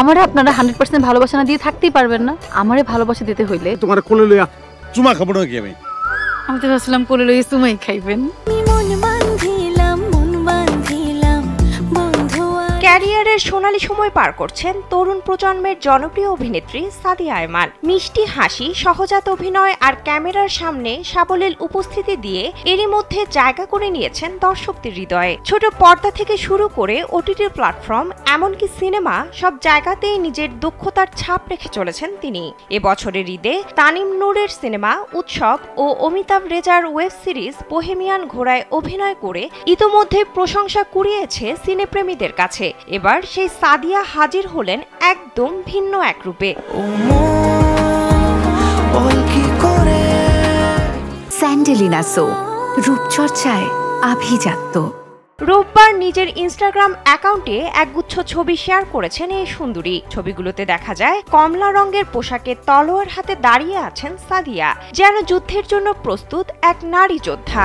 আমারে আপনারা 100% ভালোবাসা না দিয়ে থাকতেই পারবেন না। আমারে ভালোবাসা দিতে হইলে তোমার কোলে লইয়া চুমা খাবো না কি আমি তো ভাবছিলাম কোলে লইয়া চুমাই খাইবেন। ক্যারিয়ারের সোনালী সময় পার করছেন তরুণ প্রজন্মের জনপ্রিয় অভিনেত্রী সাদিয়া আয়মান। মিষ্টি হাসি, সহজাত অভিনয় আর ক্যামেরার সামনে সাবলীল উপস্থিতি দিয়ে এরই মধ্যে জায়গা করে নিয়েছেন দর্শকদের হৃদয়ে। ছোট পর্দা থেকে শুরু করে ওটিটি প্ল্যাটফর্ম, এমনকি সিনেমা, সব জায়গাতেই নিজের দক্ষতার ছাপ রেখে চলেছেন তিনি। এবছরের ঈদে তানিম নূরের সিনেমা উৎসব ও অমিতাভ রেজার ওয়েব সিরিজ বোহেমিয়ান ঘোড়ায় অভিনয় করে ইতোমধ্যে প্রশংসা কুড়িয়েছে সিনেপ্রেমীদের কাছে। এবার সেই সাদিয়া হাজির হলেন একদম ভিন্ন এক রূপে। স্যান্ডেলিনা সো, রূপচর্চায় আভিজাত্য। রোববার নিজের ইনস্টাগ্রাম অ্যাকাউন্টে একগুচ্ছ ছবি শেয়ার করেছেন এই সুন্দরী। ছবিগুলোতে দেখা যায় কমলা রঙের পোশাকে তলোয়ার হাতে দাঁড়িয়ে আছেন সাদিয়া, যেন যুদ্ধের জন্য প্রস্তুত এক নারী যোদ্ধা।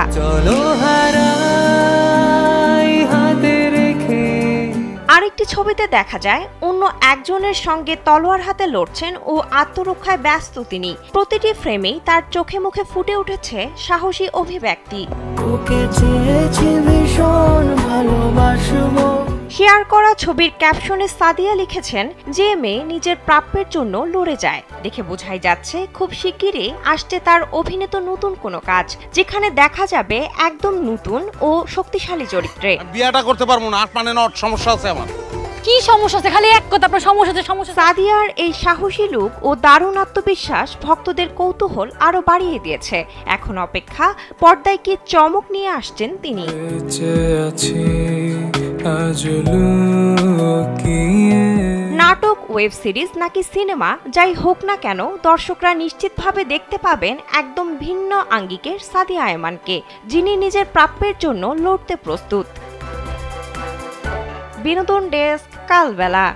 আরেকটি ছবিতে দেখা যায় অন্য একজনের সঙ্গে তলোয়ার হাতে লড়ছেন ও আত্মরক্ষায় ব্যস্ত তিনি। প্রতিটি ফ্রেমেই তার চোখে মুখে ফুটে উঠেছে সাহসী অভিব্যক্তি। শেয়ার করা ছবির ক্যাপশনে সাদিয়া লিখেছেন, যে মেয়ে নিজের প্রাপ্যের জন্য লড়ে যায়, দেখে বোঝাই যাচ্ছে খুব শিগগিরই আসছে তার অভিনীত নতুন কোনো কাজ, যেখানে দেখা যাবে একদম নতুন ও শক্তিশালী চরিত্রে। বিয়াটা করতে পারবো না, মানে নট সমস্যা আছে আমার। কি সমস্যা আছে? খালি এক কথা, আপনার সমস্যা। সাদিয়ার এই সাহসী লুক ও দারুণ আত্মবিশ্বাস ভক্তদের কৌতূহল আরো বাড়িয়ে দিয়েছে। এখন অপেক্ষা পর্দায় কি চমক নিয়ে আসছেন তিনি। নাটক, ওয়েব সিরিজ নাকি সিনেমা, যাই হোক না কেন দর্শকরা নিশ্চিতভাবে দেখতে পাবেন একদম ভিন্ন আঙ্গিকের সাদিয়া আয়মানকে, যিনি নিজের প্রাপ্যের জন্য লড়তে প্রস্তুত। বিনোদন ডেস্ক, কালবেলা।